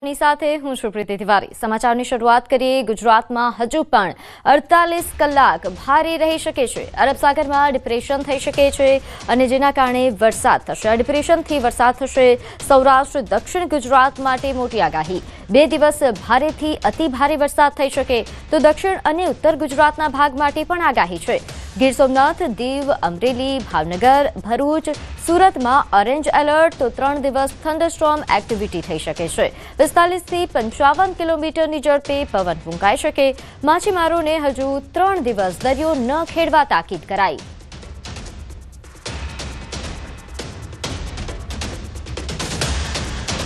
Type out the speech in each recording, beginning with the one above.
ની સાથે હું છું પ્રીતિ તિવારી। સમાચારની શરૂઆત કરીએ। ગુજરાતમાં હજુ પણ 48 કલાક ભારે રહી શકે છે। અરબ સાગરમાં ડિપ્રેશન થઈ શકે છે અને જેના કારણે વરસાદ થશે। આ ડિપ્રેશનથી વરસાદ થશે। સૌરાષ્ટ્ર દક્ષિણ ગુજરાત માટે મોટી આગાહી। 2 દિવસ ભારેથી અતિ ભારે વરસાદ થઈ શકે તો દક્ષિણ અને ઉત્તર ગુજરાતના ભાગ માટે પણ આગાહી છે। ગીર સોમનાથ, દીવ, અમરેલી, ભાવનગર, ભરૂચ, સુરતમાં ઓરેન્જ એલર્ટ તો 3 દિવસ થંડરસ્ટોર્મ એક્ટિવિટી થઈ શકે છે। 45 થી 55 કિલોમીટરની ઝડપે પવન ફૂંકાઈ શકે। માછીમારોને હજુ 3 દિવસ દરિયો ન ખેડવા તાકીદ કરાઈ।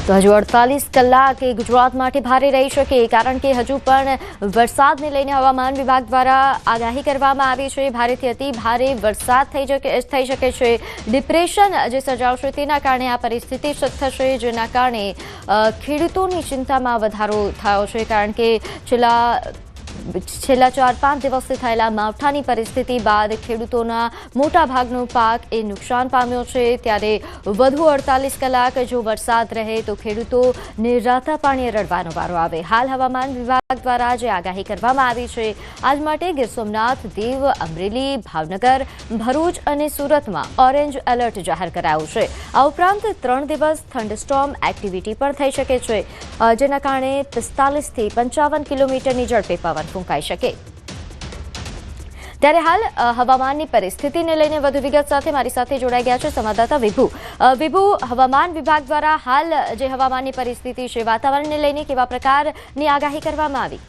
તો હજુ 48 કલાક એ ગુજરાત માટે ભારે રહી શકે કારણ કે હજુ પણ વરસાદને લઈને હવામાન વિભાગ દ્વારા આગાહી કરવામાં આવી છે। ભારેથી અતિ ભારે વરસાદ થઈ શકે છે। ડિપ્રેશન જે સર્જાશે તેના કારણે આ પરિસ્થિતિ થશે જેના કારણે ખેડૂતોની ચિંતામાં વધારો થયો છે કારણ કે છેલ્લા 4-5 દિવસથી થયેલા માવઠાની પરિસ્થિતિ બાદ ખેડૂતોના મોટા ભાગનો પાક એ નુકસાન પામ્યો છે। ત્યારે વધુ 48 કલાક જો વરસાદ રહે તો ખેડૂતોને રાતા પાણીએ રડવાનો વારો આવે। હાલ હવામાન વિભાગ દ્વારા જે આગાહી કરવામાં આવી છે આજ માટે ગીર સોમનાથ, દીવ, અમરેલી, ભાવનગર, ભરૂચ અને સુરતમાં ઓરેન્જ એલર્ટ જાહેર કરાયું છે। આ ઉપરાંત 3 દિવસ થંડરસ્ટોર્મ એક્ટિવિટી પણ થઈ શકે છે જેના કારણે 45 થી 55 કિલોમીટરની ઝડપે પવન ફૂંકાઈ શકે। ત્યારે હાલ હવામાનની પરિસ્થિતિને લઈને વધુ વિગત સાથે મારી સાથે જોડાઈ ગયા છે સંવાદદાતા વિભુ। વિભુ, હવામાન વિભાગ દ્વારા હાલ જે હવામાનની પરિસ્થિતિ છે વાતાવરણને લઈને કેવા પ્રકારની આગાહી કરવામાં આવી?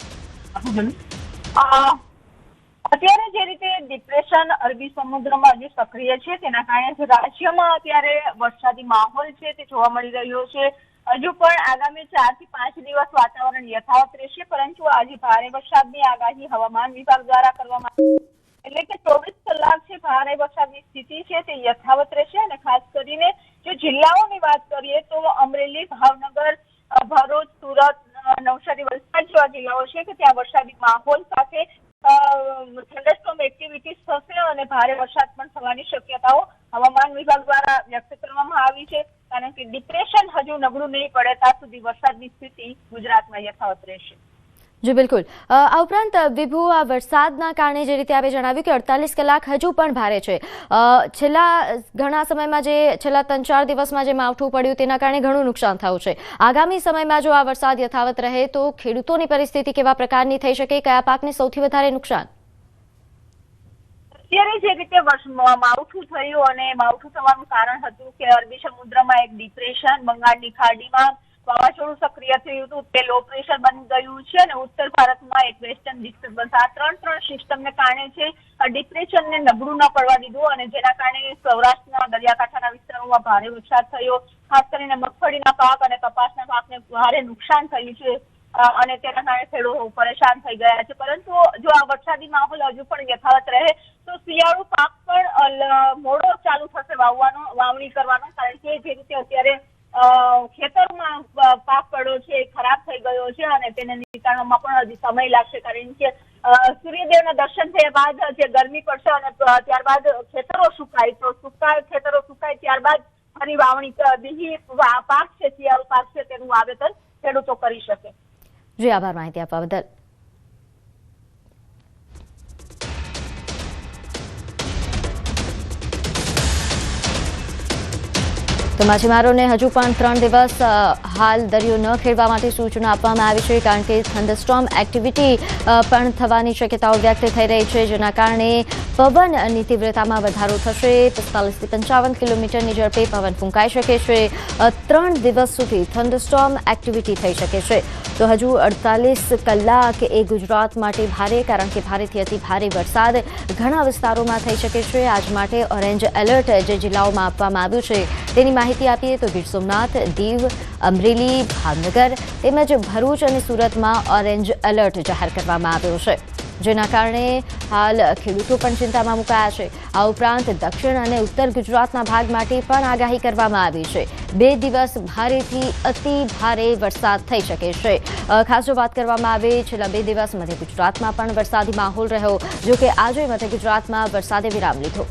અત્યારે જે રીતે ડિપ્રેશન અરબી સમુદ્રમાં હજી સક્રિય છે તેના કારણે રાજ્યમાં અત્યારે વરસાદી માહોલ છે તે જોવા મળી રહ્યો છે। હજુ પણ આગામી 4 થી 5 દિવસ વાતાવરણ યથાવત રહેશે પરંતુ આજે ભારે વરસાદની આગાહી હવામાન વિભાગ દ્વારા કરવામાં આવી એટલે કે 24 કલાક છે ભારે વરસાદની સ્થિતિ છે તે યથાવત રહેશે અને ખાસ કરીને જો જિલ્લાઓની વાત કરીએ તો અમરેલી, ભાવનગર, ભરૂચ, સુરત, નવસારી, વલસાડ જેવા જિલ્લાઓ છે કે ત્યાં વરસાદી માહોલ સાથે થંડરસ્ટોર્મ એક્ટિવિટીઝ થશે અને ભારે વરસાદ પણ થવાની શક્યતાઓ હવામાન વિભાગ દ્વારા વ્યક્ત કરવામાં આવી છે કારણ કે ડિપ્રેશન હજુ નબળું નહીં પડે ત્યાં સુધી વરસાદની સ્થિતિ ગુજરાતમાં યથાવત રહેશે। જી બિલકુલ। આ ઉપરાંત વિભુ, આ વરસાદના કારણે જે રીતે આપણે જણાવ્યું કે 48 કલાક હજુ પણ ભારે છે। છેલ્લા ઘણા સમયમાં છેલ્લા 3-4 દિવસમાં જે માવઠું પડ્યું તેના કારણે ઘણું નુકસાન થયું છે। આગામી સમયમાં જો આ વરસાદ યથાવત રહે તો ખેડૂતોની પરિસ્થિતિ કેવા પ્રકારની થઈ શકે? કયા પાકને સૌથી વધારે નુકસાન? અત્યારે જે રીતે માવઠું થયું અને માવઠું થવાનું કારણ હતું કે અરબી સમુદ્રમાં એક ડિપ્રેશન, બંગાળની ખાડીમાં વાવાઝોડું સક્રિય થયું હતું તે લો પ્રેશર બની ગયું છે અને ઉત્તર ભારતમાં એક વેસ્ટર્ન ડિસ્ટર્બન્સ આ ત્રણ સિસ્ટમને કારણે છે ડિપ્રેશનને નબળું ન પડવા દીધું અને જેના કારણે સૌરાષ્ટ્રના દરિયાકાંઠાના વિસ્તારોમાં ભારે વરસાદ થયો। ખાસ કરીને મગફળીના પાક અને કપાસના પાકને ભારે નુકસાન થયું છે અને તેના કારણે ખેડૂતો પરેશાન થઈ ગયા છે। પરંતુ જો આ વરસાદી માહોલ હજુ પણ યથાવત રહે તો શિયાળુ પાક પણ મોડો ચાલુ થશે વાવણી કરવાનો કારણ કે જે રીતે અત્યારે ખેતરમાં પાક પડ્યો છે ખરાબ થઈ ગયો છે અને તેને નીકાળવામાં પણ હજી સમય લાગશે કારણ કે સૂર્યદેવના દર્શન થયા બાદ જે ગરમી પડશે અને ત્યારબાદ ખેતરો સુકાય તો ખેતરો સુકાય ત્યારબાદ ફરી વાવણી બીજી પાક છે શિયાળુ પાક છે તેનું વાવેતર ખેડૂતો કરી શકે। જી આભાર માહિતી આપવા બદલ। તો માછીમારોને હજુ પણ 3 દિવસ હાલ દરિયો ન ખેડવા માટે સૂચના આપવામાં આવી છે કારણ કે થંડરસ્ટોર્મ એક્ટિવિટી પણ થવાની શક્યતાઓ વ્યક્ત થઈ રહી છે જેના કારણે પવનની તીવ્રતામાં વધારો થશે। 45 થી 55 કિલોમીટરની ઝડપે પવન ફૂંકાઈ શકે છે। 3 દિવસ સુધી થંડરસ્ટોર્મ એક્ટિવિટી થઈ શકે છે। તો હજુ 48 કલાક એ ગુજરાત માટે ભારે કારણ કે ભારેથી અતિ ભારે વરસાદ ઘણા વિસ્તારોમાં થઈ શકે છે। આજ માટે ઓરેન્જ એલર્ટ જે જિલ્લાઓમાં આપવામાં આવ્યું છે તેની માહિતી આપીએ તો ગીર સોમનાથ, દીવ, અમરેલી, ભાવનગર તેમજ ભરૂચ અને સુરતમાં ઓરેન્જ એલર્ટ જાહેર કરવામાં આવ્યો છે જેના કારણે હાલ ખેડૂતો પણ ચિંતામાં મુકાયા છે। આ ઉપરાંત દક્ષિણ અને ઉત્તર ગુજરાતના ભાગ માટે પણ આગાહી કરવામાં આવી છે। 2 દિવસ ભારેથી અતિ ભારે વરસાદ થઈ શકે છે। ખાસ જો વાત કરવામાં આવે છેલ્લા 2 દિવસ મધ્ય ગુજરાતમાં પણ વરસાદી માહોલ રહ્યો જો કે આજે મધ્ય ગુજરાતમાં વરસાદે વિરામ લીધો।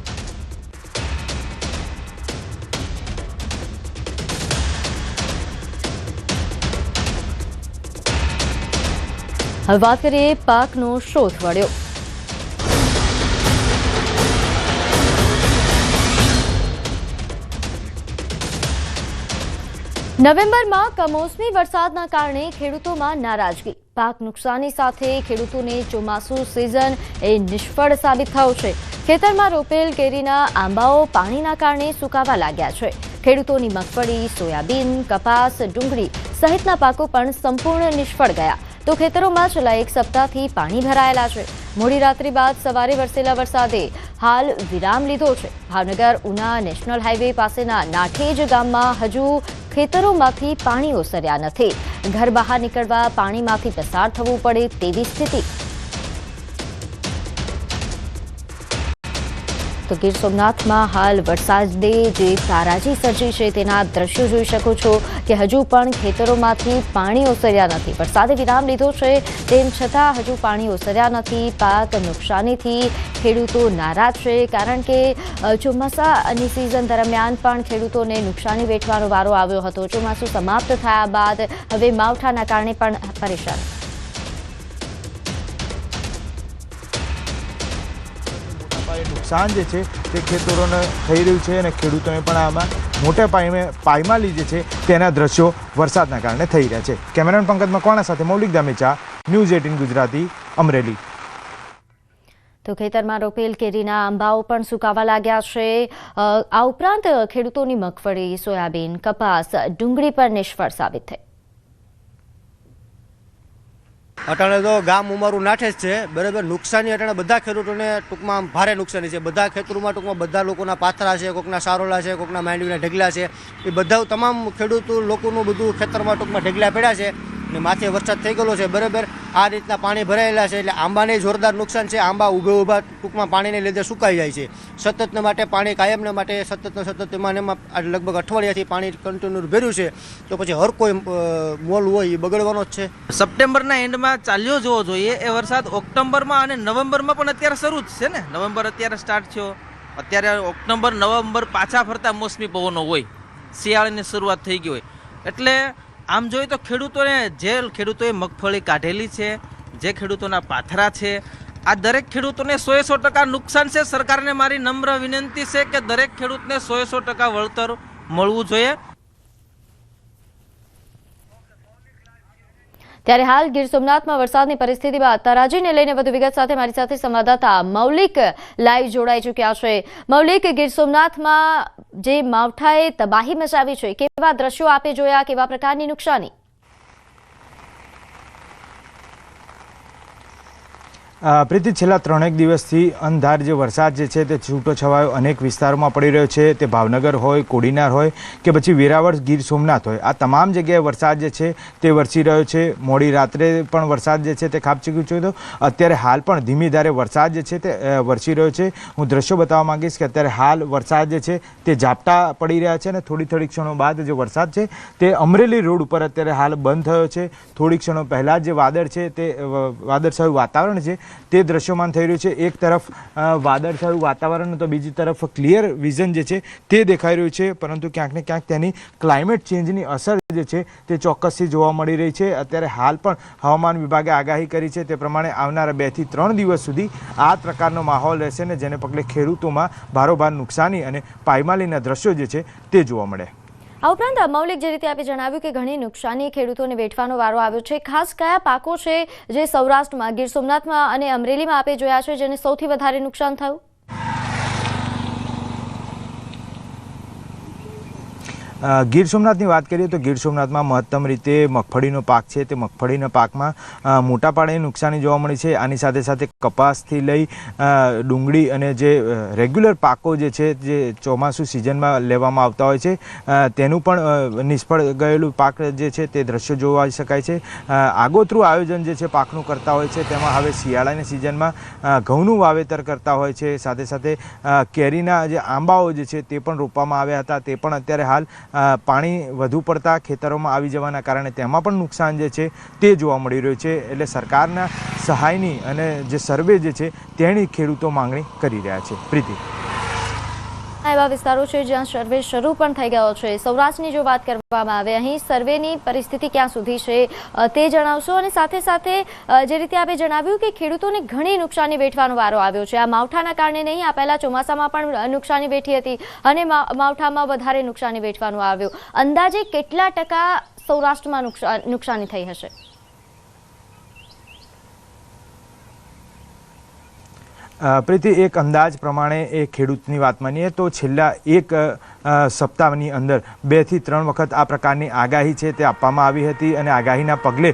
હવે વાત કરીએ પાકનો શોધ વળ્યો. નવેમ્બરમાં કમોસમી વરસાદના કારણે ખેડૂતોમાં નારાજગી. પાક નુકસાની સાથે ખેડૂતોને ચોમાસુ સિઝન એ નિષ્ફળ સાબિત થયો છે. ખેતરમાં રોપેલ કેરીના આંબાઓ પાણીના કારણે સુકાવા લાગ્યા છે. ખેડૂતોની મગફળી, સોયાબીન, કપાસ, ડુંગળી સહિતના પાકો પણ સંપૂર્ણ નિષ્ફળ ગયા. તો ખેતરોમાં છેલ્લા એક સપ્તાહથી પાણી ભરાયેલા છે. મોડી રાત્રિ બાદ સવારે વરસેલા વરસાદે હાલ વિરામ લીધો છે. ભાવનગર ઉના નેશનલ હાઈવે પાસેના નાઠેજ ગામમાં હજુ ખેતરોમાંથી પાણી ઓસર્યા નથી. ઘર બહાર નીકળવા પાણીમાંથી પસાર થવું પડે તેવી સ્થિતિ. તો ગીર સોમનાથમાં હાલ વરસાદે જે તારાજી સર્જી છે તેના દ્રશ્યો જોઈ શકો છો કે હજુ પણ ખેતરોમાંથી પાણી ઓસર્યા નથી. વરસાદે વિરામ લીધો છે તેમ છતાં હજુ પાણી ઓસર્યા નથી. પાક નુકસાનીથી ખેડૂતો નારાજ છે, કારણ કે ચોમાસાની સિઝન દરમિયાન પણ ખેડૂતોને નુકસાની વેઠવાનો વારો આવ્યો હતો. ચોમાસું સમાપ્ત થયા બાદ હવે માવઠાના કારણે પણ પરેશાન. નુકસાન જે છે તે ખેતરોને થઈ રહ્યું છે અને ખેડૂતોને પણ આમાં મોટા પાયમાલી જે છે તેના દ્રશ્યો વરસાદના કારણે થઈ રહ્યા છે. કેમેરામેન પંકજ મકવાણા સાથે મૌલિક ધામેચા, ન્યૂઝ 18 ગુજરાતી, અમરેલી. તો ખેતરમાં રોપેલ કેરીના આંબાઓ પણ સુકાવા લાગ્યા છે. આ ઉપરાંત ખેડૂતોની મગફળી, સોયાબીન, કપાસ, ડુંગળી પર નિષ્ફળ સાબિત થઈ. અટાણે તો ગામ અમારું નાઠે જ છે, બરાબર. નુકસાની અટાણે બધા ખેડૂતોને ટૂંકમાં ભારે નુકસાની છે. બધા ખેતરોમાં ટૂંકમાં બધા લોકોના પાથરા છે, કોકના સારોલા છે, કોકના માંડવીના ઢગલા છે. એ બધા તમામ ખેડૂતો લોકોનું બધું ખેતરમાં ટૂંકમાં ઢગલા પડ્યા છે અને માથે વરસાદ થઈ ગયેલો છે, બરાબર. આ રીતના પાણી ભરાયેલા છે એટલે આંબાને જોરદાર નુકસાન છે. આંબા ઊભા ટૂંકમાં પાણીને લીધે સુકાઈ જાય છે. સતતને માટે પાણી કાયમને માટે સતત એમાં લગભગ અઠવાડિયાથી પાણી કન્ટિન્યુ ભર્યું છે. તો પછી હર કોઈ મોલ હોય એ બગડવાનો જ છે. સપ્ટેમ્બરના એન્ડમાં ચાલ્યો જવો જોઈએ એ વરસાદ ઓક્ટોબરમાં અને નવેમ્બરમાં પણ અત્યારે શરૂ જ છે ને. નવેમ્બર અત્યારે સ્ટાર્ટ થયો, અત્યારે ઓક્ટોબર, નવેમ્બર પાછા ફરતા મોસમી પવનો હોય, શિયાળાની શરૂઆત થઈ ગઈ હોય. એટલે આમ જોઈએ તો ખેડૂતોએ મગફળી કાઢેલી છે, જે ખેડૂતોના પાથરા છે, આ દરેક ખેડૂતોને 100% નુકસાન છે. સરકારને મારી નમ્ર વિનંતી છે કે દરેક ખેડૂતને 100% વળતર મળવું જોઈએ. ત્યારે હાલ ગીર સોમનાથમાં વરસાદની પરિસ્થિતિ બાદ તારાજીને લઈને વધુ વિગત સાથે મારી સાથે સંવાદદાતા મૌલિક લાઈવ જોડાઈ ચૂક્યા છે. મૌલિક, ગીર સોમનાથમાં જે માવઠાએ તબાહી મચાવી છે, કેવા દ્રશ્યો આપે જોયા, કેવા પ્રકારની નુકસાની? પ્રીતિ, છેલ્લા 3 દિવસથી અંધાર જે વરસાદ જે છે તે છૂટો છવાયો અનેક વિસ્તારોમાં પડી રહ્યો છે. તે ભાવનગર હોય, કોડીનાર હોય કે પછી વેરાવળ, ગીર સોમનાથ હોય, આ તમામ જગ્યાએ વરસાદ જે છે તે વરસી રહ્યો છે. મોડી રાત્રે પણ વરસાદ જે છે તે ખાબકી ગયો છે. તો અત્યારે હાલ પણ ધીમી ધારે વરસાદ જે છે તે વરસી રહ્યો છે. હું દ્રશ્યો બતાવવા માંગીશ કે અત્યારે હાલ વરસાદ જે છે તે ઝાપટા પડી રહ્યા છે અને થોડી ક્ષણો બાદ જે વરસાદ છે તે અમરેલી રોડ ઉપર અત્યારે હાલ બંધ થયો છે. થોડી ક્ષણો પહેલાં જે વાદળ છે તે વાદળછાયું વાતાવરણ છે તે દ્રશ્યમાન થઈ રહ્યું છે. એક તરફ વાદળછાયું વાતાવરણ તો બીજી તરફ ક્લિયર વિઝન જે છે તે દેખાઈ રહ્યું છે, પરંતુ ક્યાંક ને ક્યાંક તેની ક્લાઇમેટ ચેન્જની અસર જે છે તે ચોક્કસથી જોવા મળી રહી છે. અત્યારે હાલ પણ હવામાન વિભાગે આગાહી કરી છે તે પ્રમાણે આવનારા 2 થી 3 દિવસ સુધી આ પ્રકારનો માહોલ રહેશે ને જેને પગલે ખેડૂતોમાં ભારોભાર નુકસાની અને પાયમાલીના દ્રશ્યો જે છે તે જોવા મળે. આ ઉપરાંત મૌલિક, જે રીતે આપે જણાવ્યું કે ઘણી નુકસાની ખેડૂતોને વેઠવાનો વારો આવ્યો છે, ખાસ કયા પાકો છે જે સૌરાષ્ટ્રમાં, ગીર સોમનાથમાં અને અમરેલીમાં આપે જોયા છે જેને સૌથી વધારે નુકસાન થયું? ગીર સોમનાથની વાત કરીએ તો ગીર સોમનાથમાં મહત્તમ રીતે મગફળીનો પાક છે તે મગફળીના પાકમાં મોટા પાયે નુકસાની જોવા મળી છે. આની સાથે સાથે કપાસથી લઈ ડુંગળી અને જે રેગ્યુલર પાકો જે છે જે ચોમાસું સિઝનમાં લેવામાં આવતા હોય છે તેનું પણ નિષ્ફળ ગયેલું પાક જે છે તે દ્રશ્યો જોવા શકાય છે. આગોતરું આયોજન જે છે પાકનું કરતા હોય છે, તેમાં હવે શિયાળાની સિઝનમાં ઘઉંનું વાવેતર કરતા હોય છે. સાથે સાથે કેરીના જે આંબાઓ જે છે તે પણ રોપવામાં આવ્યા હતા, તે પણ અત્યારે હાલ પાણી વધુ પડતા ખેતરોમાં આવી જવાના કારણે તેમાં પણ નુકસાન જે છે તે જોવા મળી રહ્યું છે. એટલે સરકારના સહાયની અને જે સર્વે જે છે તેની ખેડૂતો માંગણી કરી રહ્યા છે. પ્રીતિ. એવા વિસ્તારો છે જ્યાં સર્વે શરૂ પણ થઈ ગયો છે. સૌરાષ્ટ્રની જો વાત કરવામાં આવે, અહીં સર્વેની પરિસ્થિતિ ક્યાં સુધી છે તે જણાવશો. અને સાથે સાથે જે રીતે આપણે જણાવ્યું કે ખેડૂતોને ઘણી નુકસાની વેઠવાનો વારો આવ્યો છે. આ માવઠાના કારણે નહીં, આ પહેલા ચોમાસામાં પણ નુકસાની વેઠી હતી અને માવઠામાં વધારે નુકસાની વેઠવાનું આવ્યું. અંદાજે કેટલા ટકા સૌરાષ્ટ્રમાં નુકસાની થઈ હશે? પ્રીતિ, એક અંદાજ પ્રમાણે એ ખેડૂતની વાત માનીએ તો છેલ્લા એક સપ્તાહની અંદર 2 થી 3 વખત આ પ્રકારની આગાહી છે તે આપવામાં આવી હતી અને આગાહીના પગલે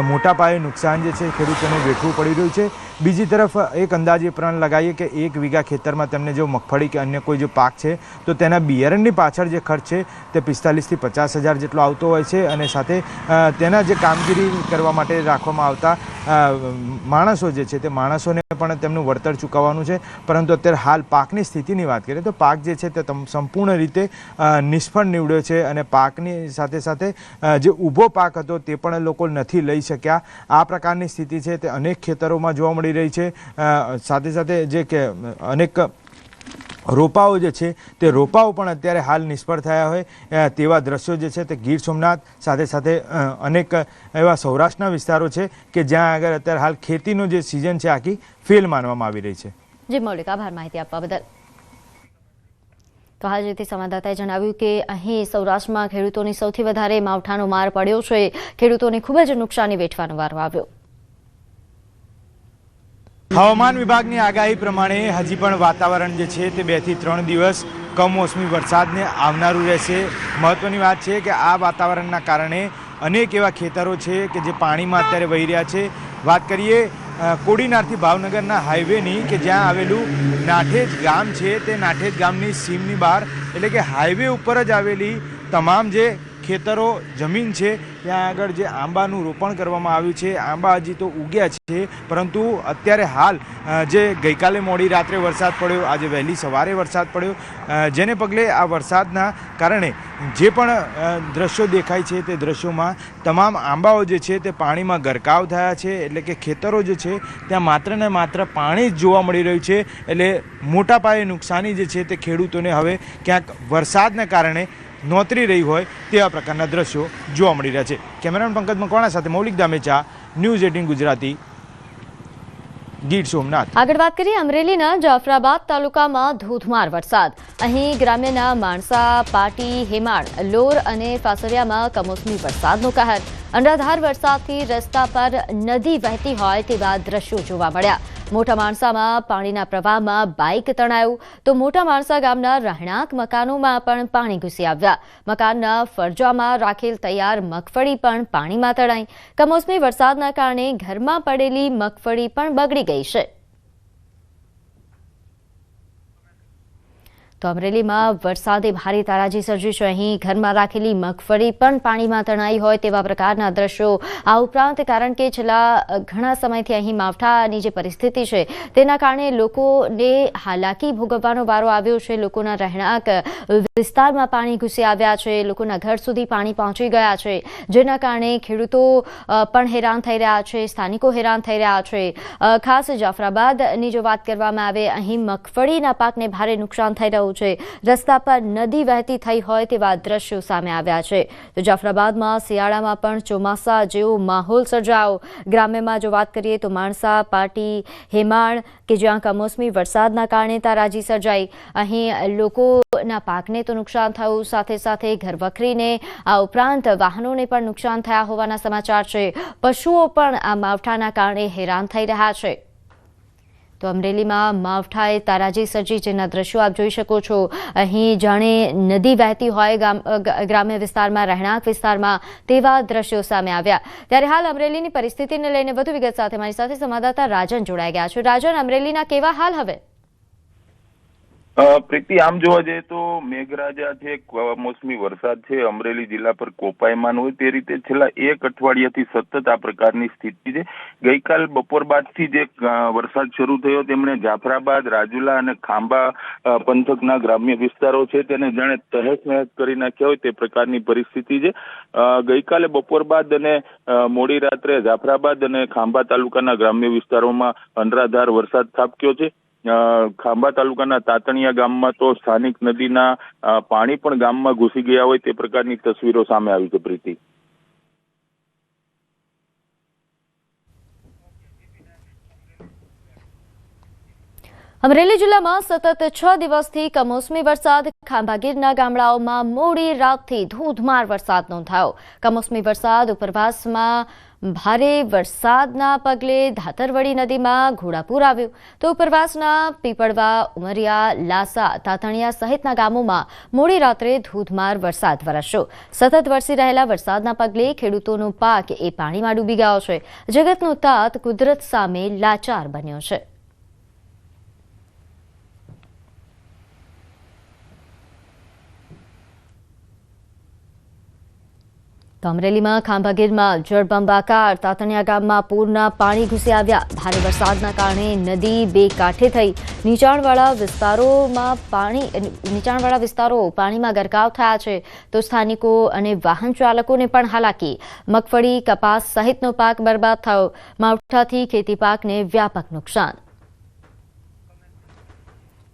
મોટા પાયે નુકસાન જે છે ખેડૂતોને વેઠવું પડી રહ્યું છે. બીજી તરફ એક અંદાજે પણ લગાવીએ કે 1 વીઘા ખેતરમાં તેમને જો મગફળી કે અન્ય કોઈ જો પાક છે તો તેના બિયારણની પાછળ જે ખર્ચ છે તે 45 થી 50 હજાર જેટલો આવતો હોય છે અને સાથે તેના જે કામગીરી કરવા માટે રાખવામાં આવતા માણસો જે છે તે માણસોને પણ તેમનું વળતર ચૂકવવાનું છે. પરંતુ અત્યારે હાલ પાકની સ્થિતિની વાત કરીએ તો પાક જે છે તે સંપૂર્ણ રીતે નિષ્ફળ નીવડ્યો છે અને પાકની સાથે સાથે જે ઊભો પાક હતો તે પણ લોકો નથી લઈ શક્યા. આ પ્રકારની સ્થિતિ છે તે અનેક ખેતરોમાં જોવા મળી રહી છે. સાથે સાથે જે કે અનેક રોપાઓ જે છે તે રોપાઓ પણ અત્યારે હાલ નિષ્ફળ થયા હોય તેવા દ્રશ્યો જે છે તે ગીર સોમનાથ સાથે સાથે અનેક એવા સૌરાષ્ટ્રના વિસ્તારો છે કે જ્યાં આગળ અત્યારે હાલ ખેતીનો જે સિઝન છે આખી ફેલ માનવામાં આવી રહી છે. જી મૌલિક, આભાર માહિતી આપવા બદલ. તો હાલ જે સંવાદદાતાએ જણાવ્યું કે અહીં સૌરાષ્ટ્રમાં ખેડૂતોની સૌથી વધારે માવઠાનો માર પડ્યો છે. ખેડૂતોને ખૂબ જ નુકસાની વેઠવાનો વારો આવ્યો. હવામાન વિભાગની આગાહી પ્રમાણે હજી પણ વાતાવરણ જે છે તે 2 થી 3 દિવસ કમોસમી વરસાદને આવનારું રહેશે. મહત્વની વાત છે કે આ વાતાવરણના કારણે અનેક એવા ખેતરો છે કે જે પાણીમાં અત્યારે વહી રહ્યા છે. વાત કરીએ કોડીનારથી ભાવનગરના હાઈવેની કે જ્યાં આવેલું નાઠેજ ગામ છે તે નાઠેજ ગામની સીમની બહાર એટલે કે હાઈવે ઉપર જ આવેલી તમામ જે ખેતરો જમીન છે ત્યાં આગળ જે આંબાનું રોપણ કરવામાં આવ્યું છે. આંબા હજી તો ઉગ્યા છે પરંતુ અત્યારે હાલ જે ગઈકાલે મોડી રાત્રે વરસાદ પડ્યો, આજે વહેલી સવારે વરસાદ પડ્યો, જેને પગલે આ વરસાદના કારણે જે પણ દ્રશ્યો દેખાય છે તે દ્રશ્યોમાં તમામ આંબાઓ જે છે તે પાણીમાં ગરકાવ થયા છે. એટલે કે ખેતરો જે છે ત્યાં માત્ર ને માત્ર પાણી જ જોવા મળી રહ્યું છે. એટલે મોટા પાયે નુકસાની જે છે તે ખેડૂતોને હવે ક્યાંક વરસાદના કારણે નોતરી રહી હોય તેવા પ્રકારના દ્રશ્યો જોવા મળી રહ્યા છે. કેમેરામેન પંકજ મકવાણા સાથે મૌલિક દામેચા, ન્યૂઝ 18 ગુજરાતી, ગીર સોમનાથ. આગળ વાત કરીએ અમરેલીના જાફરાબાદ તાલુકામાં ધોધમાર વરસાદ. અહીં ગ્રામ્યના માણસા, પાટી, હેમાળ, લોર અને ફાસરિયામાં કમોસમી વરસાદનો કહેર. અનરાધાર વરસાદથી રસ્તા પર નદી વહેતી હોય તેવા દ્રશ્યો જોવા મળ્યા. મોટા માણસામાં પાણીના પ્રવાહમાં બાઇક તણાયું તો મોટા માણસા ગામના રહેણાંક મકાનોમાં પણ પાણી ઘૂસી આવ્યા. મકાનના ફરજામાં રાખેલ તૈયાર મગફળી પણ પાણીમાં તણાઈ. કમોસમી વરસાદના કારણે ઘરમાં પડેલી મગફળી પણ બગડી ગઈ છે. તો અમરેલીમાં વરસાદે ભારે તારાજી સર્જી છે. અહીં ઘરમાં રાખેલી મગફળી પણ પાણીમાં તણાઈ હોય તેવા પ્રકારના દ્રશ્યો. આ ઉપરાંત કારણ કે છેલ્લા ઘણા સમયથી અહીં માવઠાની જે પરિસ્થિતિ છે તેના કારણે લોકોને હાલાકી ભોગવવાનો વારો આવ્યો છે. લોકોના રહેણાંક વિસ્તારમાં પાણી ઘૂસી આવ્યા છે, લોકોના ઘર સુધી પાણી પહોંચી ગયા છે, જેના કારણે ખેડૂતો પણ હેરાન થઈ રહ્યા છે, સ્થાનિકો હેરાન થઈ રહ્યા છે. ખાસ જાફરાબાદની જો વાત કરવામાં આવે, અહીં મગફળીના પાકને ભારે નુકસાન થઈ રહ્યું છે. રસ્તા પર નદી વહેતી થઈ હોય તેવા દ્રશ્યો સામે આવ્યા છે. તો જાફરાબાદમાં શિયાળામાં પણ ચોમાસા જેવો માહોલ સર્જાયો. ગ્રામ્યમાં જો વાત કરીએ તો માણસા, પાટી, હેમાળ કે જ્યાં કમોસમી વરસાદના કારણે તારાજી સર્જાઈ. અહીં લોકોના પાકને તો નુકસાન થયું, સાથે સાથે ઘરવખરીને આ ઉપરાંત વાહનોને પણ નુકસાન થયા હોવાના સમાચાર છે. પશુઓ પણ આ માવઠાના કારણે હેરાન થઈ રહ્યા છે. તો અમરેલીમાં માવઠાએ તારાજી સર્જી, જેના દ્રશ્યો આપ જોઈ શકો છો. અહીં જાણે નદી વહેતી હોય ગ્રામ્ય વિસ્તારમાં, રહેણાંક વિસ્તારમાં, તેવા દ્રશ્યો સામે આવ્યા. ત્યારે હાલ અમરેલીની પરિસ્થિતિને લઈને વધુ વિગત સાથે મારી સાથે સંવાદદાતા રાજન જોડાઈ ગયા છે. રાજન, અમરેલીના કેવા હાલ હવે? પ્રીતિ, આમ જોવા જઈએ તો મેઘરાજા છે, કમોસમી વરસાદ છે, અમરેલી જિલ્લા પર કોપાયમાન હોય તે રીતે છેલ્લા એક અઠવાડિયાથી સતત આ પ્રકારની સ્થિતિ છે. ગઈકાલ બપોર બાદથી જે વરસાદ શરૂ થયો તેમણે જાફરાબાદ, રાજુલા અને ખાંભા પંથકના ગ્રામ્ય વિસ્તારો છે તેને જાણે તહેસ નહેસ કરી નાખ્યા હોય તે પ્રકારની પરિસ્થિતિ છે. ગઈકાલે બપોર બાદ અને મોડી રાત્રે જાફરાબાદ અને ખાંભા તાલુકાના ગ્રામ્ય વિસ્તારોમાં અનરાધાર વરસાદ ખાબક્યો છે. ખાંભા તાલુકાના તાતણિયા ગામમાં તો સ્થાનિક નદીના પાણી પણ ગામમાં ઘૂસી ગયા હોય તે પ્રકારની તસવીરો સામે આવી છે. પ્રીતિ, અમરેલી જિલ્લામાં સતત 6 દિવસથી કમોસમી વરસાદ. ખાંભા ગીરના ગામડાઓમાં મોડી રાતથી ધોધમાર વરસાદ નોંધાયો. કમોસમી વરસાદ ઉપરવાસમાં ભારે વરસાદના પગલે ધાતરવડી નદીમાં ઘોડાપૂર આવ્યું તો ઉપરવાસના પીપળવા, ઉમરિયા, લાસા, તાતણિયા સહિતના ગામોમાં મોડી રાત્રે ધોધમાર વરસાદ વરસ્યો. સતત વરસી રહેલા વરસાદના પગલે ખેડૂતોનો પાક એ પાણીમાં ડૂબી ગયો છે. જગતનો તાત કુદરત સામે લાચાર બન્યો છે. અમરેલીમાં ખાંભા ગીરમાં જળબંબાકાર. તાતણિયા ગામમાં પૂરના પાણી ઘૂસી આવ્યા. ભારે વરસાદના કારણે નદી બે કાંઠે થઈ. નીચાણવાળા વિસ્તારો પાણીમાં ગરકાવ થયા છે તો સ્થાનિકો અને વાહન ચાલકોને પણ હાલાકી. મગફળી, કપાસ સહિતનો પાક બરબાદ થયો. માવઠાથી ખેતી પાકને વ્યાપક નુકસાન.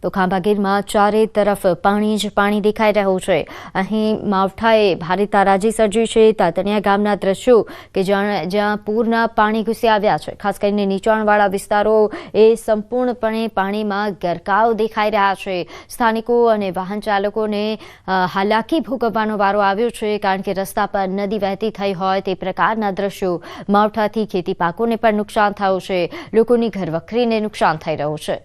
તો ખાંભા ગીરમાં ચારે તરફ પાણી જ પાણી દેખાઈ રહ્યું છે. અહીં માવઠાએ ભારે તારાજી સર્જી છે. તાતણિયા ગામના દ્રશ્યો કે જ્યાં પૂરના પાણી ઘૂસી આવ્યા છે. ખાસ કરીને નીચાણવાળા વિસ્તારો એ સંપૂર્ણપણે પાણીમાં ગરકાવ દેખાઈ રહ્યા છે. સ્થાનિકો અને વાહન ચાલકોને હાલાકી ભોગવવાનો વારો આવ્યો છે કારણ કે રસ્તા પર નદી વહેતી થઈ હોય તે પ્રકારના દ્રશ્યો. માવઠાથી ખેતી પાકોને પણ નુકસાન થયું છે. લોકોની ઘરવખરીને નુકસાન થઈ રહ્યું છે.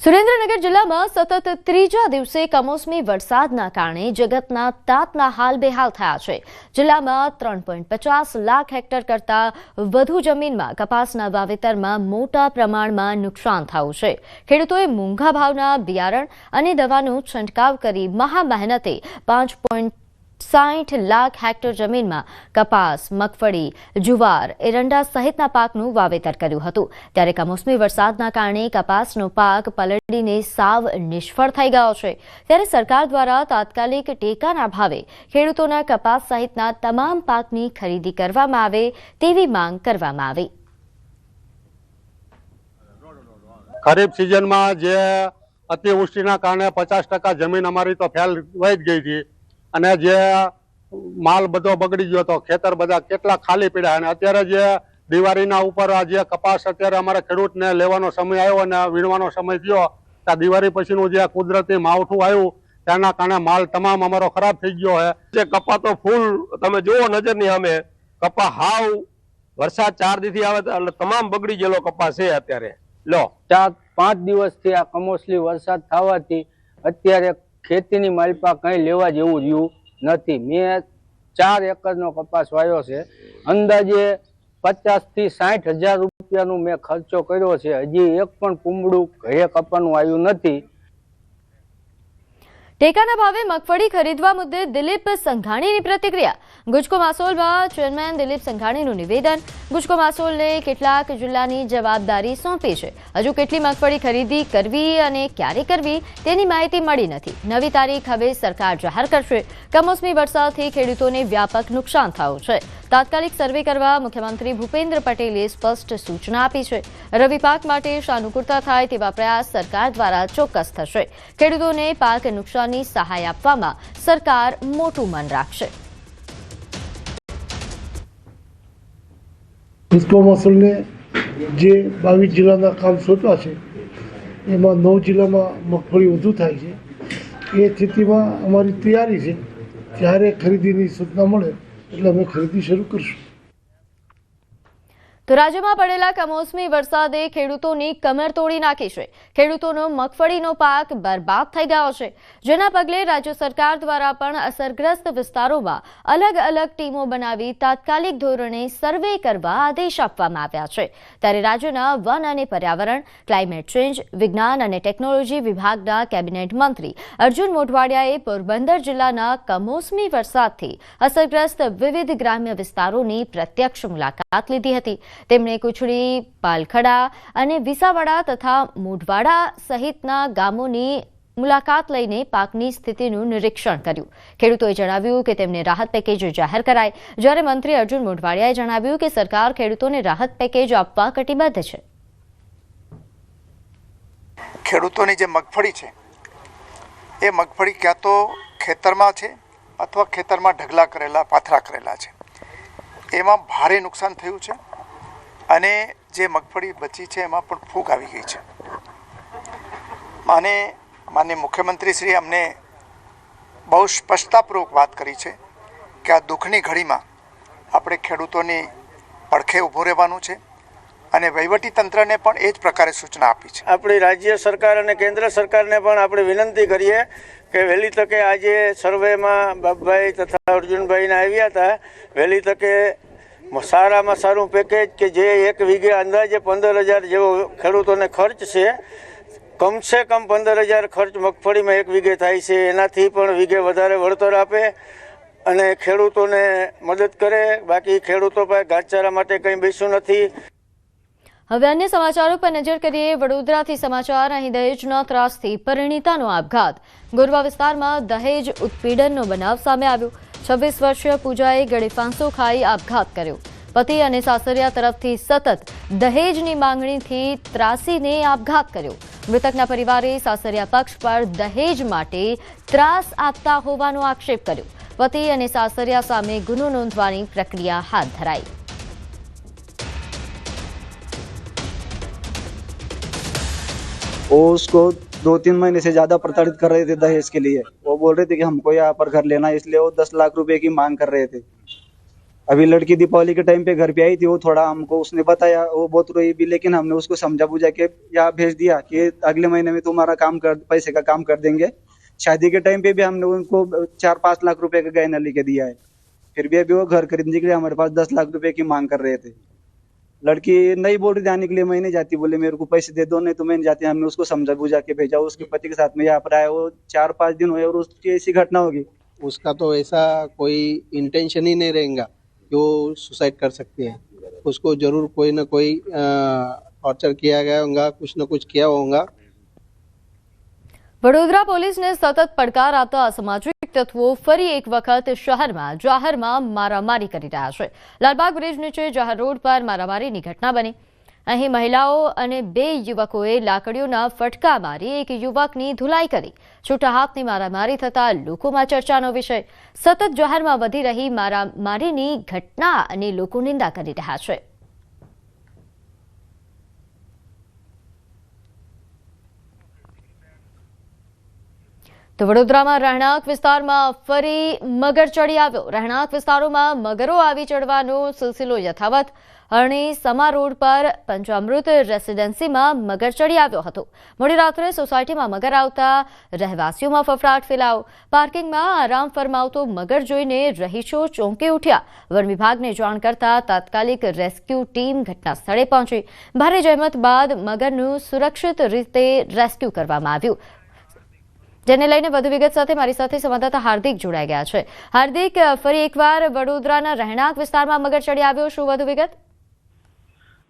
સુરેન્દ્રનગર જિલ્લામાં સતત 3જા દિવસે કમોસમી વરસાદના કારણે જગતના તાતના હાલ બેહાલ થયા છે. જિલ્લામાં 3.50 લાખ હેક્ટર કરતાં વધુ જમીનમાં કપાસના વાવેતરમાં મોટા પ્રમાણમાં નુકસાન થયું છે. ખેડૂતોએ મોંઘા ભાવના બિયારણ અને દવાનો છંટકાવ કરી મહા મહેનતે 5.60 લાખ હેક્ટર જમીનમાં કપાસ, મગફળી, જુવાર, એરંડા સહિતના પાકનું વાવેતર કર્યું હતું. ત્યારે કમોસમી વરસાદના કારણે કપાસનો પાક પલળીને સાવ નિષ્ફળ થઈ ગયો છે. ત્યારે સરકાર દ્વારા તાત્કાલિક ટેકાના ભાવે ખેડૂતોના કપાસ સહિતના તમામ પાકની ખરીદી કરવામાં આવે તેવી માંગ કરવામાં આવી. ખરીફ સિઝનમાં જે અતિવૃષ્ટિના કારણે 50% જમીન અમારી તો ફેલ વહી જ ગઈ હતી અને જે માલ બધો બગડી ગયો હતો. ખેતર બધા કેટલા ખાલી પડ્યા અને અત્યારે જે દિવાળીના ઉપર જે કપાસ અત્યારે અમારા ખેડૂતને લેવાનો સમય આવ્યો અને વીણવાનો સમય થયો ત્યાં દિવાળી પછીનું જે કુદરતી માવઠું આવ્યું તેના કારણે માલ તમામ અમારો ખરાબ થઈ ગયો છે. જે કપા તો ફૂલ તમે જુઓ નજરની સામે કપા હાવ વરસાદ 4 દીથી આવે એટલે તમામ બગડી ગયેલો કપા છે. અત્યારે લો 4-5 દિવસથી આ કમોસમી વરસાદ થવાથી અત્યારે ખેતીની માલપા કંઈ લેવા જેવું રહ્યું નથી. મેં 4 એકરનો કપાસ વાવ્યો છે. અંદાજે 50 થી 60 હજાર રૂપિયાનું મેં ખર્ચો કર્યો છે. હજી એક પણ કુંબળું ઘરે કપાનું આવ્યું નથી. ટેકાના ભાવે મગફળી ખરીદવા મુદ્દે દિલીપ સંઘાણીની પ્રતિક્રિયા. ગુજકો માસોલમાં ચેરમેન દિલીપ સંઘાણીનું નિવેદન. ગુજકો માસોલને કેટલાક જિલ્લાની જવાબદારી સોંપી છે. હજુ કેટલી મગફળી ખરીદી કરવી અને ક્યારે કરવી તેની માહિતી મળી નથી. નવી તારીખ હવે સરકાર જાહેર કરશે. કમોસમી વરસાદથી ખેડૂતોને વ્યાપક નુકસાન થયું છે. તાત્કાલિક સર્વે કરવા મુખ્યમંત્રી ભૂપેન્દ્ર પટેલે સ્પષ્ટ સૂચના આપી છે. રવિ પાક માટે અનુકૂળતા થાય તેવા પ્રયાસ સરકાર દ્વારા ચોક્કસ થશે. ખેડૂતોને પાક નુકસાનની સહાય આપવામાં સરકાર મોટું મન રાખશે. ગુજકો માસોલને જે 22 જિલ્લાના કામ સોંપ્યા છે એમાં 9 જિલ્લામાં મગફળી વધુ થાય છે. એ સ્થિતિમાં અમારી તૈયારી છે. જ્યારે ખરીદીની સૂચના મળે એટલે અમે ખરીદી શરૂ કરશું. તો રાજ્યમાં પડેલા કમોસમી વરસાદે ખેડૂતોની કમર તોડી નાખી છે. ખેડૂતોનો મગફળીનો પાક બરબાદ થઈ ગયો છે. જેના પગલે રાજ્ય સરકાર દ્વારા પણ અસરગ્રસ્ત વિસ્તારોમાં અલગ અલગ ટીમો બનાવી તાત્કાલિક ધોરણે સર્વે કરવા આદેશ આપવામાં આવ્યા છે. ત્યારે રાજ્યના વન અને પર્યાવરણ, ક્લાઇમેટ ચેન્જ, વિજ્ઞાન અને ટેકનોલોજી વિભાગના કેબિનેટ મંત્રી અર્જુન મોઢવાડિયાએ પોરબંદર જિલ્લાના કમોસમી વરસાદથી અસરગ્રસ્ત વિવિધ ગ્રામ્ય વિસ્તારોની પ્રત્યક્ષ મુલાકાત લીધી હતી. તેમણે કુચડી, પાલખડા અને વિસાવડા તથા મોઢવાડા સહિતના ગામોની મુલાકાત લઈને પાકની સ્થિતિનું નિરીક્ષણ કર્યું. ખેડૂતોએ જણાવ્યું કે તેમને રાહત પેકેજ જાહેર કરાય, જ્યારે મંત્રી અર્જુન મોઢવાડિયાએ જણાવ્યું કે સરકાર ખેડૂતોને રાહત પેકેજ આપવા કટિબદ્ધ છે. ખેડૂતોની જે મગફળી છે એ મગફળી ક્યાં તો ખેતરમાં છે અથવા ખેતરમાં ઢગલા કરેલા પાથરા કરેલા છે, એમાં ભારે નુકસાન થયું છે અને જે મગફળી બચી છે એમાં પણ ફૂગ આવી ગઈ છે. અને માનનીય મુખ્યમંત્રીશ્રીએ અમને બહુ સ્પષ્ટતાપૂર્વક વાત કરી છે કે આ દુઃખની ઘડીમાં આપણે ખેડૂતોની પડખે ઊભું રહેવાનું છે અને વહીવટી તંત્રને પણ એ જ પ્રકારે સૂચના આપી છે. આપણી રાજ્ય સરકાર અને કેન્દ્ર સરકારને પણ આપણે વિનંતી કરીએ કે વહેલી તકે આજે સર્વેમાં બાપભાઈ તથા અર્જુનભાઈને આવ્યા હતા, વહેલી તકે સારામાં સારું પેકેજ કે જે 1 વીઘે અંદાજે 15,000 જેવો ખેડૂતોને ખર્ચ છે, કમસે કમ 15,000 ખર્ચ મગફળીમાં 1 વીઘે થાય છે, એનાથી પણ વીઘે વધારે વળતર આપે અને ખેડૂતોને મદદ કરે. બાકી ખેડૂતો પાસે ઘાસચારા માટે કંઈ બેસ્યું નથી. હવે અન્ય સમાચારો પર નજર કરીએ. વડોદરાથી સમાચાર. અહીં દહેજના ત્રાસથી પરિણીતાનો આપઘાત. ગોરવા વિસ્તારમાં દહેજ ઉત્પીડનનો બનાવ સામે આવ્યો. 26 વર્ષીય પૂજાએ ગળે ફાંસો ખાઈ આપઘાત કર્યો. પતિ અને સાસરિયા તરફથી સતત દહેજની માંગણીથી ત્રાસીને આપઘાત કર્યો. મૃતકના પરિવારે સાસરિયા પક્ષ પર દહેજ માટે ત્રાસ આપતા હોવાનો આક્ષેપ કર્યો. પતિ અને સાસરિયા સામે ગુનો નોંધવાની પ્રક્રિયા હાથ ધરાઈ. वो उसको 2-3 महीने से ज्यादा प्रताड़ित कर रहे थे दहेज के लिए. वो बोल रहे थे कि हमको यहाँ पर घर लेना है, इसलिए वो 10 लाख रुपए की मांग कर रहे थे. अभी लड़की दीपावली के टाइम पे घर पे आई थी, वो थोड़ा हमको उसने बताया, वो बहुत रोई भी, लेकिन हमने उसको समझा बुझा के यहाँ भेज दिया कि अगले महीने में तुम्हारा पैसे का काम कर देंगे. शादी के टाइम पे भी हमने उनको 4-5 लाख रुपए का गहना लेके दिया है. फिर भी अभी वो घर खरीदने के लिए हमारे पास 10 लाख रुपए की मांग कर रहे थे. लड़की नहीं बोल रही जाने के लिए, मैं नहीं जाती, बोले मेरे को पैसे दे दो, नहीं तो मैं नहीं जाती. हमने उसको समझा बुझा के भेजा. उसके पति के साथ में यहाँ पर आया, वो 4-5 दिन हुए और उसकी ऐसी घटना होगी. उसका तो ऐसा कोई इंटेंशन ही नहीं रहेगा कि वो सुसाइड कर सकती है. उसको जरूर कोई ना कोई टॉर्चर किया गया होगा, कुछ न कुछ किया होगा. વડોદરા પોલીસને સતત પડકાર આપતા અસામાજિક તત્વો ફરી એક વખત શહેરમાં જાહેરમાં મારામારી કરી રહ્યા છે. લાલબાગ બ્રિજ નીચે જાહેર રોડ પર મારામારીની ઘટના બની. અહીં મહિલાઓ અને 2 યુવકોએ લાકડીઓના ફટકા મારી એક યુવકની ધુલાઈ કરી. છૂટા હાથની મારામારી થતા લોકોમાં ચર્ચાનો વિષય. સતત જાહેરમાં વધી રહી મારામારીની ઘટના અને લોકો નિંદા કરી રહ્યા છે. તો વડોદરામાં રહેણાંક વિસ્તારમાં ફરી મગર ચડી આવ્યો. રહેણાંક વિસ્તારોમાં મગરો આવી ચડવાનો સિલસિલો યથાવત. અરણી સમા રોડ પર પંચામૃત રેસિડેન્સીમાં મગર ચડી આવ્યો હતો. મોડી રાત્રે સોસાયટીમાં મગર આવતા રહેવાસીઓમાં ફફડાટ ફેલાયો. પાર્કિંગમાં આરામ ફરમાવતો મગર જોઈને રહીશો ચોંકી ઉઠ્યા. વન વિભાગને જાણ કરતા તાત્કાલિક રેસ્ક્યુ ટીમ ઘટના સ્થળે પહોંચી. ભારે જહેમત બાદ મગરનું સુરક્ષિત રીતે રેસ્ક્યુ કરવામાં આવ્યું. જેને લઈને વધુ વિગત સાથે મારી સાથે સંવાદદાતા હાર્દિક જોડાઈ ગયા છે. હાર્દિક, ફરી એકવાર વડોદરાના રહેણાંક વિસ્તારમાં મગર ચડી આવ્યો, શું વધુ વિગત?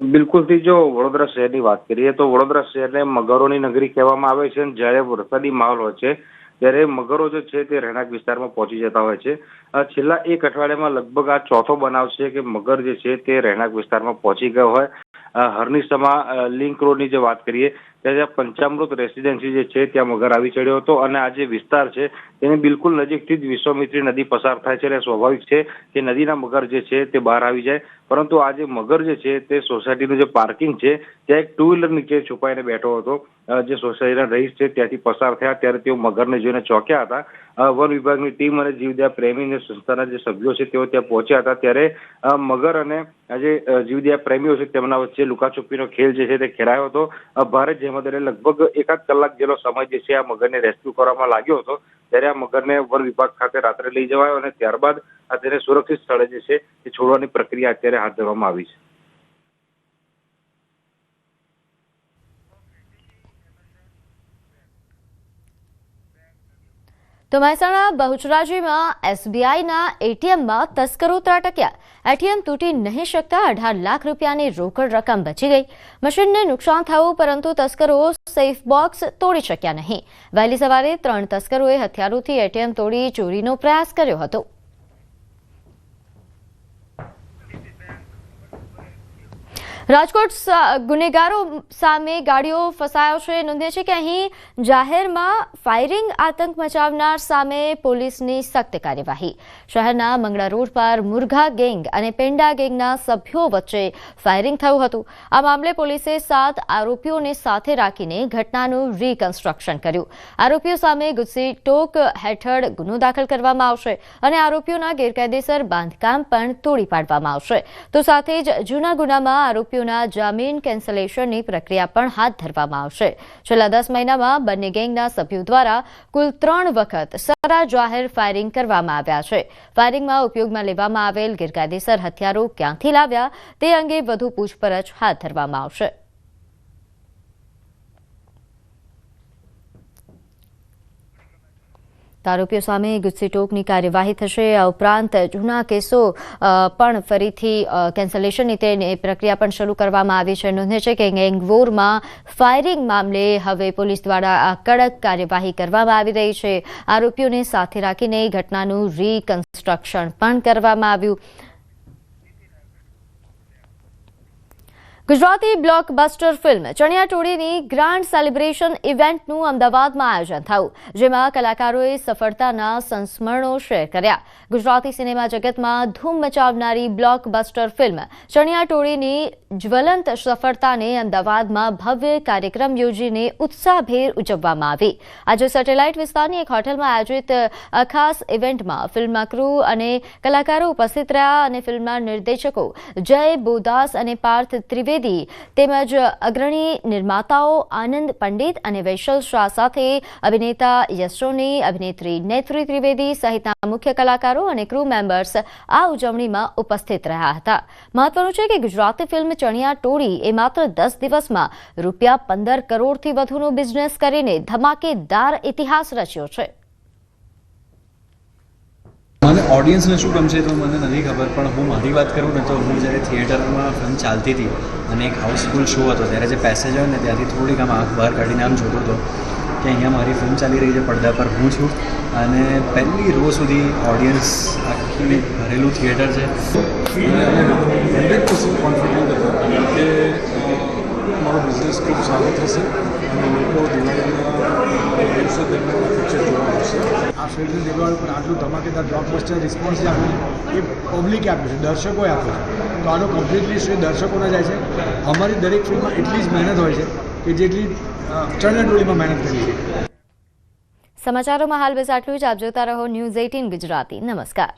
બિલકુલથી જો વડોદરા શહેરની વાત કરીએ તો વડોદરા શહેરને મગરોની નગરી કહેવામાં આવે છે. જ્યારે વરસાદી માહોલ હોય છે ત્યારે મગરો જે છે તે રહેણાંક વિસ્તારમાં પહોંચી જતા હોય છે. છેલ્લા 1 અઠવાડિયામાં લગભગ આ ચોથો બનાવ છે કે મગર જે છે તે રહેણાંક વિસ્તારમાં પહોંચી ગયો હોય. હરણીસમા લિંક રોડની જે વાત કરીએ ત્યાં પંચામૃત રેસિડેન્સી જે છે ત્યાં મગર આવી ચડ્યો હતો અને આ જે વિસ્તાર છે તેની બિલકુલ નજીકથી જ વિશ્વામિત્રી નદી પસાર થાય છે એટલે સ્વાભાવિક છે કે નદીના મગર જે છે તે બહાર આવી જાય. પરંતુ આ જે મગર જે છે તે સોસાયટીનું જે પાર્કિંગ છે ત્યાં એક 2 વ્હીલર નીચે છુપાઈને બેઠો હતો. જે સોસાયટીના રહીશ છે ત્યાંથી પસાર થયા ત્યારે તેઓ મગરને જોઈને ચોંક્યા હતા. વન વિભાગની ટીમ અને જીવદયા પ્રેમી સંસ્થાના જે સભ્યો છે તેઓ ત્યાં પહોંચ્યા હતા. ત્યારે મગર અને જે જીવદયા પ્રેમીઓ છે તેમના વચ્ચે લુકાછુપીનો ખેલ જે છે તે ખેલાયો હતો. ભારે જહેમત અને લગભગ 1 કલાક જેટલો સમય જે છે આ મગરને રેસ્ક્યુ કરવામાં લાગ્યો હતો. ત્યારે આ મગરને વન વિભાગ ખાતે રાત્રે લઈ જવાયો અને ત્યારબાદ તેને સુરક્ષિત સ્થળે જે છે તે છોડવાની પ્રક્રિયા અત્યારે હાથ ધરવામાં આવી છે. તો મહેસાણા બહુચરાજીમાં એસબીઆઈના એટીએમમાં તસ્કરો ત્રાટક્યા. એટીએમ તૂટી નહીં શકતા 18 લાખ રૂપિયાની રોકડ રકમ બચી ગઈ. મશીનને નુકસાન થયું, પરંતુ તસ્કરો સેફ બોક્સ તોડી શક્યા નહીં. વહેલી સવારે 3 તસ્કરોએ હથિયારોથી એટીએમ તોડી ચોરીનો પ્રયાસ કર્યો હતો. રાજકોટ ગુનેગારો સામે ગાડીઓ ફસાયો છે. નોંધ્ય છે કે અહીં જાહેરમાં ફાયરિંગ આતંક મચાવનાર સામે પોલીસની સખ્ત કાર્યવાહી. શહેરના મંગળા રોડ પર મુરઘા ગેંગ અને પેંડા ગેંગના સભ્યો વચ્ચે ફાયરિંગ થયું હતું. આ મામલે પોલીસે 7 આરોપીઓને સાથે રાખીને ઘટનાનું રીકન્સ્ટ્રક્શન કર્યું. આરોપીઓ સામે ગુજસીટોક હેઠળ ગુનો દાખલ કરવામાં આવશે અને આરોપીઓના ગેરકાયદેસર બાંધકામ પણ તોડી પાડવામાં આવશે. તો સાથે જ જૂના ગુનામાં આરોપીઓ જામીન કેન્સલેશનની પ્રક્રિયા પણ હાથ ધરવામાં આવશે. છેલ્લા 10 મહિનામાં બંને ગેંગના સભ્યો દ્વારા કુલ 3 વખત સરા જાહેર ફાયરિંગ કરવામાં આવ્યા છે. ફાયરિંગમાં ઉપયોગમાં લેવામાં આવેલ ગેરકાયદેસર હથિયારો ક્યાંથી લાવ્યા તે અંગે વધુ પૂછપરછ હાથ ધરવામાં આવશે. આરોપીઓ સામે ગુજસીટોકની કાર્યવાહી થશે. આ ઉપરાંત જૂના કેસો પણ ફરીથી કેન્સલેશનની પ્રક્રિયા પણ શરૂ કરવામાં આવી છે. નોંધે છે કે ગેંગવોરમાં ફાયરિંગ મામલે હવે પોલીસ દ્વારા કડક કાર્યવાહી કરવામાં આવી રહી છે. આરોપીઓને સાથે રાખીને ઘટનાનું રીકન્સ્ટ્રક્શન પણ કરવામાં આવ્યું. ગુજરાતી બ્લોકબસ્ટર ફિલ્મ ચણિયાટોળીની ગ્રાન્ડ સેલિબ્રેશન ઇવેન્ટનું અમદાવાદમાં આયોજન થયું, જેમાં કલાકારોએ સફળતાના સંસ્મરણો શેર કર્યા. ગુજરાતી સિનેમા જગતમાં ધૂમ મચાવનારી બ્લોકબસ્ટર ફિલ્મ ચણિયાટોળીની જ્વલંત સફળતાને અમદાવાદમાં ભવ્ય કાર્યક્રમ યોજીને ઉત્સાહભેર ઉજવવામાં આવી. આજે સેટેલાઇટ વિસ્તારની એક હોટલમાં આયોજિત ખાસ ઇવેન્ટમાં ફિલ્મના ક્રૂ અને કલાકારો ઉપસ્થિત રહ્યા અને ફિલ્મના નિર્દેશકો જય બોદાસ અને પાર્થ ત્રિવેદી તેમજ અગ્રણી નિર્માતાઓ આનંદ પંડિત અને વૈશલ શાહ સાથે અભિનેતા યશ સોની, અભિનેત્રી નેત્રી ત્રિવેદી સહિતના મુખ્ય કલાકારો અને ક્રૂ મેમ્બર્સ આ ઉજવણીમાં ઉપસ્થિત રહ્યા હતા. મહત્વનું છે કે ગુજરાતી ફિલ્મ ચણિયાટોળી એ માત્ર 10 દિવસમાં ₹15 કરોડથી વધુનો બિઝનેસ કરીને ધમાકેદાર ઇતિહાસ રચ્યો છે. મને ઓડિયન્સને શું ગમશે તો મને નથી ખબર, પણ હું મારી વાત કરું ને તો હું જ્યારે થિયેટરમાં ફિલ્મ ચાલતી હતી અને એક હાઉસફુલ શો હતો, ત્યારે જે પેસેજ હોય ને ત્યાંથી થોડીક આમ આંખ બહાર કાઢીને આમ જોતો હતો કે અહીંયા મારી ફિલ્મ ચાલી રહી છે, પડદા પર હું છું અને પહેલી રો સુધી ઓડિયન્સ આખી ભરેલું થિયેટર છે. 100% કોન્ફિડન્ટ હતો કે મારો બિઝનેસ ખૂબ સારો થશે અને લોકો દિવાળીના દિવસો દરમિયાન પિક્ચર જોવા આવશે. આ ફિલ્મની દિવાળી પર આટલું ધમાકેદાર બ્લોકબસ્ટર રિસ્પોન્સ જે આપ્યું એ પબ્લિકે આપ્યું છે, દર્શકોએ આપ્યું છે. તો આનો કમ્પ્લીટલી શ્રેય દર્શકોને જાય છે. અમારી દરેક ફિલ્મમાં એટલી જ મહેનત હોય છે કે જેટલી ચણિયાટોળીમાં મહેનત કરી છે. સમાચારોમાં હાલ બસ આટલું જ. આપ જોતા રહો ન્યૂઝ 18 ગુજરાતી. નમસ્કાર.